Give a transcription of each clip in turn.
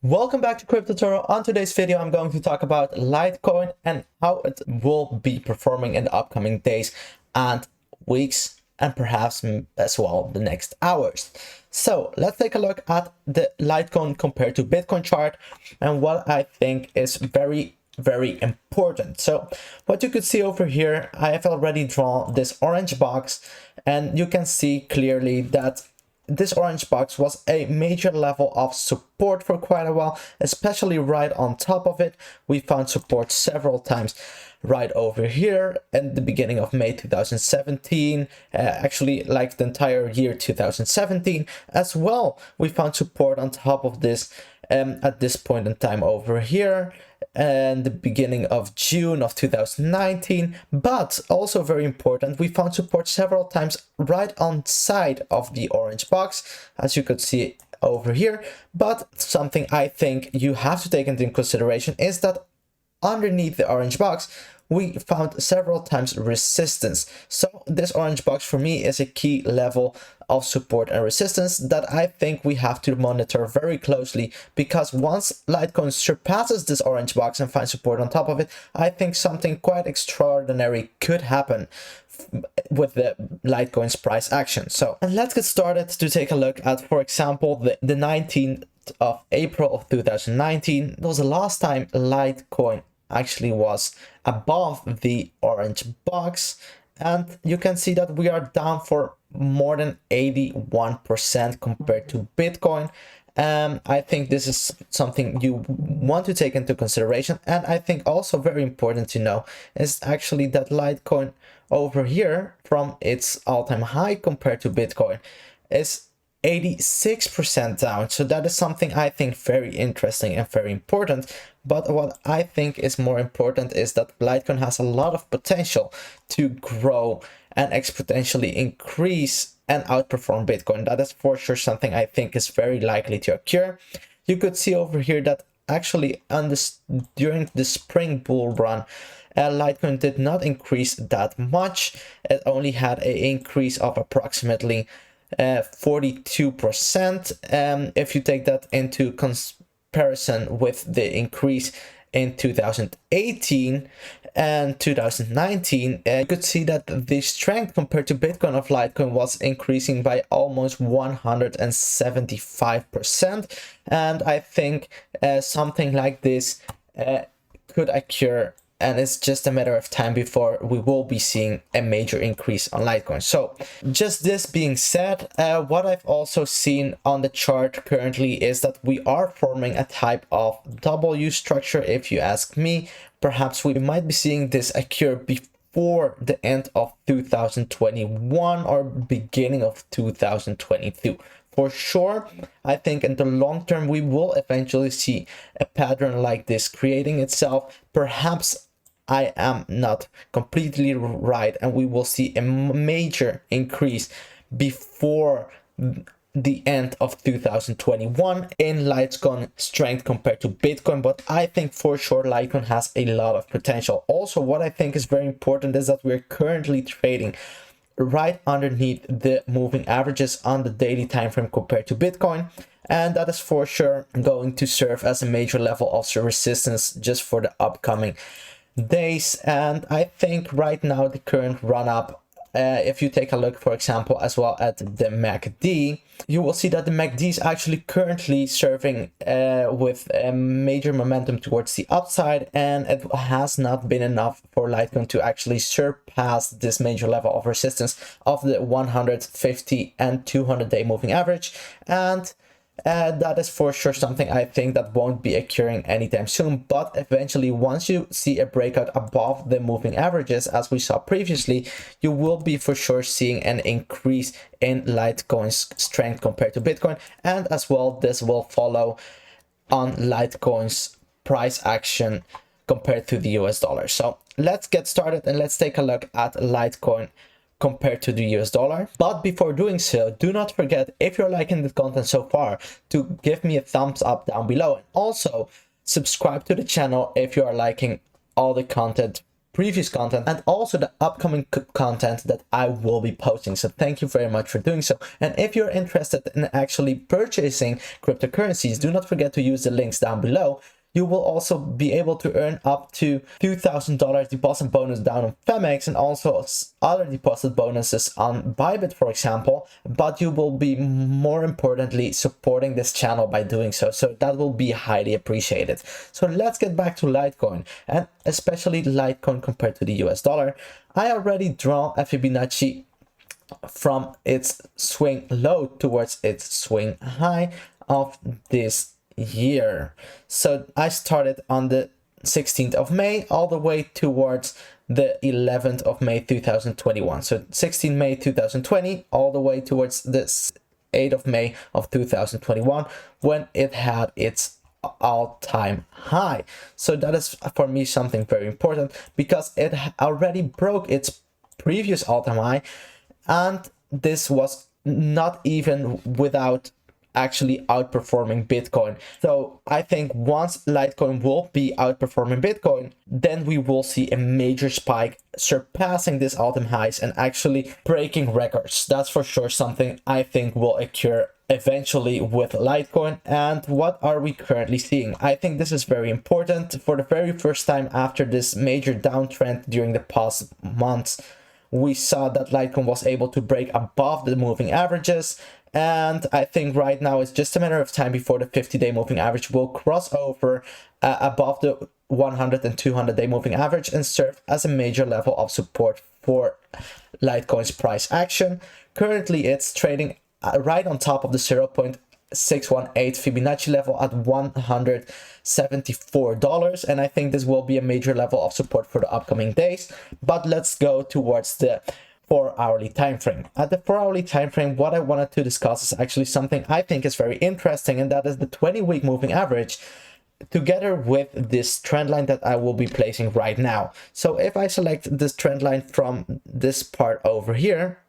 Welcome back to Crypto Tutorial. On today's video, I'm going to talk about Litecoin and how it will be performing in the upcoming days and weeks, and perhaps as well the next hours. So let's take a look at the Litecoin compared to Bitcoin chart and what I think is very important. So what you could see over here, I have already drawn this orange box, and you can see clearly that this orange box was a major level of support for quite a while, especially right on top of it. We found support several times right over here in the beginning of May 2017, actually like the entire year 2017 as well. We found support on top of this at this point in time over here and the beginning of June of 2019, but also very important, we found support several times right on side of the orange box, as you could see over here. But something I think you have to take into consideration is that underneath the orange box we found several times resistance. So this orange box for me is a key level of support and resistance that I think we have to monitor very closely, because once Litecoin surpasses this orange box and finds support on top of it, I think something quite extraordinary could happen with the Litecoin's price action. So, and let's get started to take a look at, for example, the 19th of April of 2019. That was the last time Litecoin actually was above the orange box, and you can see that we are down for more than 81% compared to Bitcoin. I think this is something you want to take into consideration, and I think also very important to know is actually that Litecoin over here, from its all-time high compared to Bitcoin, is 86% down. So that is something I think very interesting and very important. But what I think is more important is that Litecoin has a lot of potential to grow and exponentially increase and outperform Bitcoin. That is for sure something I think is very likely to occur. You could see over here that actually on this, during the spring bull run, Litecoin did not increase that much. It only had an increase of approximately 42%. If you take that into comparison with the increase in 2018 and 2019, you could see that the strength compared to Bitcoin of Litecoin was increasing by almost 175%. And I think something like this could occur, and it's just a matter of time before we will be seeing a major increase on Litecoin. So just this being said, what I've also seen on the chart currently is that we are forming a type of W structure, if you ask me. Perhaps we might be seeing this occur before the end of 2021 or beginning of 2022. For sure, I think in the long term, we will eventually see a pattern like this creating itself. Perhaps I am not completely right, and we will see a major increase before the end of 2021 in Litecoin strength compared to Bitcoin. But I think for sure Litecoin has a lot of potential. Also, what I think is very important is that we're currently trading right underneath the moving averages on the daily time frame compared to Bitcoin, and that is for sure going to serve as a major level of resistance just for the upcoming days. And I think right now the current run up, if you take a look, for example, as well at the MACD, you will see that the MACD is actually currently serving with a major momentum towards the upside, and it has not been enough for Litecoin to actually surpass this major level of resistance of the 150 and 200-day moving average. And that is for sure something I think that won't be occurring anytime soon. But eventually, once you see a breakout above the moving averages, as we saw previously, you will be for sure seeing an increase in Litecoin's strength compared to Bitcoin. And as well, this will follow on Litecoin's price action compared to the US dollar. So let's get started and let's take a look at Litecoin compared to the US dollar. But before doing so, do not forget, if you're liking the content so far, to give me a thumbs up down below, and also subscribe to the channel if you are liking all the content previous content and also the upcoming content that I will be posting. So thank you very much for doing so. And if you're interested in actually purchasing cryptocurrencies, do not forget to use the links down below. You will also be able to earn up to $2,000 deposit bonus down on Femex and also other deposit bonuses on Bybit, for example. But you will be more importantly supporting this channel by doing so. So that will be highly appreciated. So let's get back to Litecoin, and especially Litecoin compared to the US dollar. I already draw a Fibonacci from its swing low towards its swing high of this year. So I started on the 16th of May all the way towards the 11th of May 2021. So 16 May 2020 all the way towards the 8th of May of 2021 when it had its all-time high. So that is for me something very important because it already broke its previous all-time high, and this was not even without actually outperforming Bitcoin. So I think once Litecoin will be outperforming Bitcoin, then we will see a major spike surpassing this all-time highs and actually breaking records. That's for sure something I think will occur eventually with Litecoin. And what are we currently seeing? I think this is very important. For the very first time after this major downtrend during the past months, we saw that Litecoin was able to break above the moving averages. And I think right now it's just a matter of time before the 50-day moving average will cross over above the 100 and 200-day moving average and serve as a major level of support for Litecoin's price action. Currently, it's trading right on top of the 0.618 Fibonacci level at $174. And I think this will be a major level of support for the upcoming days. But let's go towards the 4-hourly time frame. At the 4-hourly time frame, what I wanted to discuss is actually something I think is very interesting, and that is the 20-week moving average together with this trend line that I will be placing right now. So if I select this trend line from this part over here,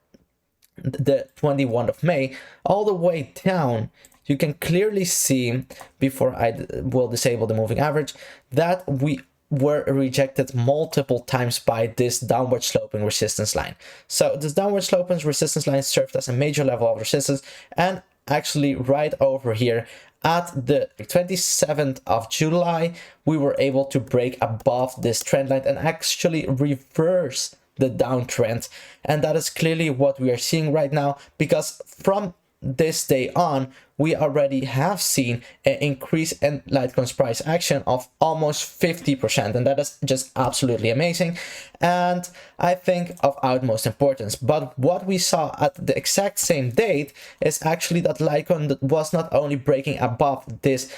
the 21st of May, all the way down, you can clearly see, before I will disable the moving average, that we were rejected multiple times by this downward sloping resistance line. So this downward sloping resistance line served as a major level of resistance, and actually right over here at the 27th of July, we were able to break above this trend line and actually reverse the downtrend. And that is clearly what we are seeing right now, because from this day on, we already have seen an increase in Litecoin's price action of almost 50%, and that is just absolutely amazing, and I think of utmost importance. But what we saw at the exact same date is actually that Litecoin was not only breaking above this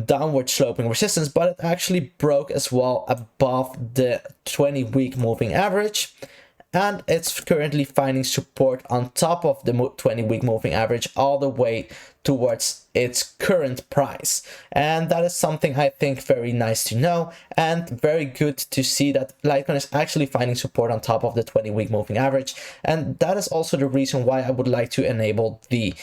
downward sloping resistance, but it actually broke as well above the 20-week moving average. And it's currently finding support on top of the 20-week moving average all the way towards its current price. And that is something I think very nice to know and very good to see that Litecoin is actually finding support on top of the 20-week moving average. And that is also the reason why I would like to enable the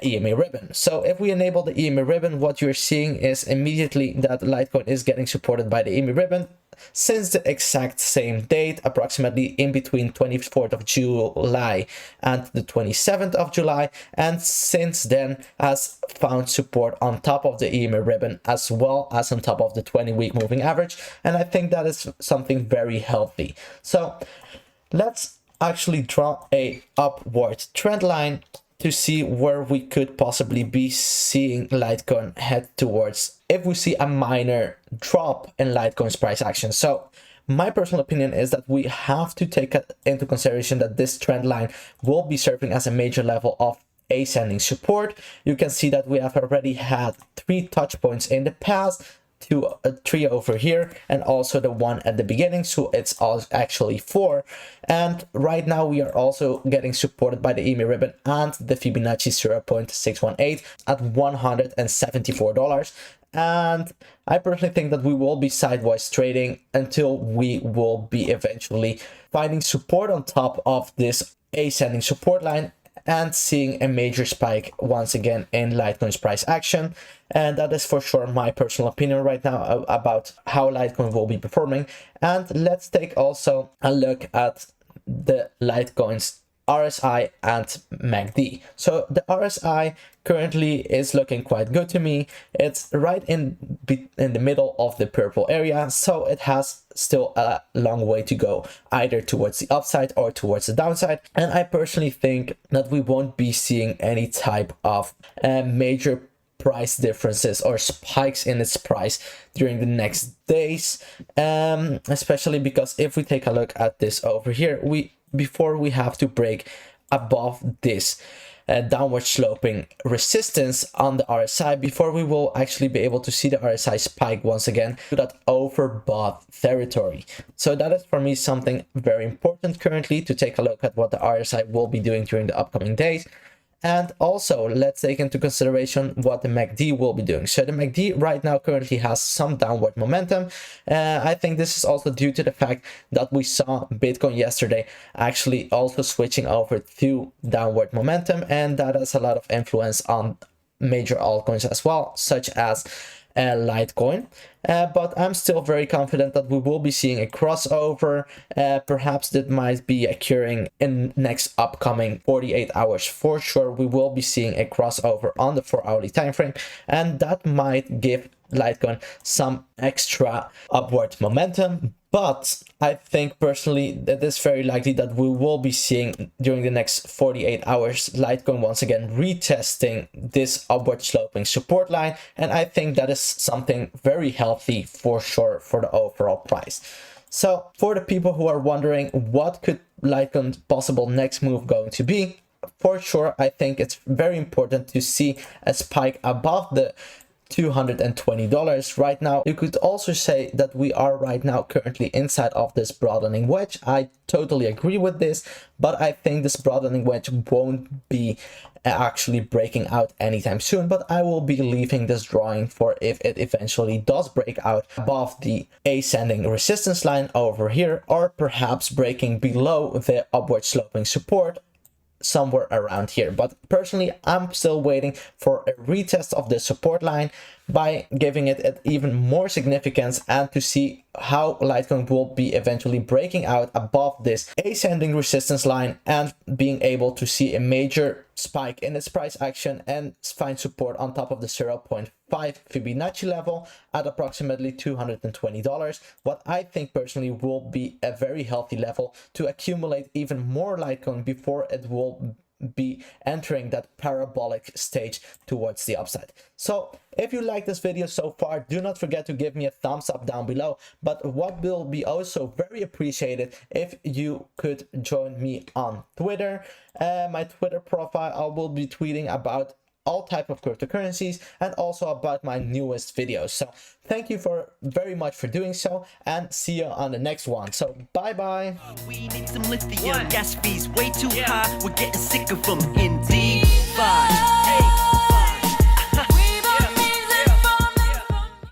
EMA ribbon. So if we enable the EMA ribbon, what you're seeing is immediately that Litecoin is getting supported by the EMA ribbon since the exact same date, approximately in between 24th of July and the 27th of July, and since then has found support on top of the EMA ribbon as well as on top of the 20-week moving average, and I think that is something very healthy. So let's actually draw a upward trend line to see where we could possibly be seeing Litecoin head towards if we see a minor drop in Litecoin's price action. So my personal opinion is that we have to take into consideration that this trend line will be serving as a major level of ascending support. You can see that we have already had 3 touch points in the past, 3 over here, and also the 1 at the beginning, so it's all actually 4. And right now we are also getting supported by the EMA ribbon and the Fibonacci 0.618 at $174. And I personally think that we will be sideways trading until we will be eventually finding support on top of this ascending support line and seeing a major spike once again in Litecoin's price action. And that is for sure my personal opinion right now about how Litecoin will be performing. And let's take also a look at the Litecoins RSI and MACD. So the RSI currently is looking quite good to me. It's right in the middle of the purple area, so it has still a long way to go, either towards the upside or towards the downside. And I personally think that we won't be seeing any type of major price differences or spikes in its price during the next days, especially because if we take a look at this over here, before we have to break above this downward sloping resistance on the RSI, before we will actually be able to see the RSI spike once again to that overbought territory. So that is for me something very important currently, to take a look at what the RSI will be doing during the upcoming days. And also, let's take into consideration what the MACD will be doing. So the MACD right now currently has some downward momentum. I think this is also due to the fact that we saw Bitcoin yesterday actually also switching over to downward momentum, and that has a lot of influence on major altcoins as well, such as Litecoin. But I'm still very confident that we will be seeing a crossover. Perhaps that might be occurring in next upcoming 48 hours. For sure, we will be seeing a crossover on the 4-hourly time frame, and that might give Litecoin some extra upward momentum. But I think personally that it's very likely that we will be seeing during the next 48 hours Litecoin once again retesting this upward sloping support line, and I think that is something very healthy for sure for the overall price. So for the people who are wondering what could Litecoin's possible next move going to be, for sure I think it's very important to see a spike above the $220 right now. You could also say that we are right now currently inside of this broadening wedge. I totally agree with this, but I think this broadening wedge won't be actually breaking out anytime soon, but I will be leaving this drawing for if it eventually does break out above the ascending resistance line over here, or perhaps breaking below the upward sloping support somewhere around here. But personally, I'm still waiting for a retest of the support line by giving it even more significance, and to see how Litecoin will be eventually breaking out above this ascending resistance line and being able to see a major spike in its price action and find support on top of the 0.5 Fibonacci level at approximately $220, what I think personally will be a very healthy level to accumulate even more Litecoin before it will be entering that parabolic stage towards the upside. So if you like this video so far, do not forget to give me a thumbs up down below. But what will be also very appreciated if you could join me on Twitter. My Twitter profile, I will be tweeting about all type of cryptocurrencies and also about my newest videos. So thank you very much for doing so, and see you on the next one. So bye bye. We need some lithium. Gas fees way too high. We're getting sick of them. Indeed. Bye.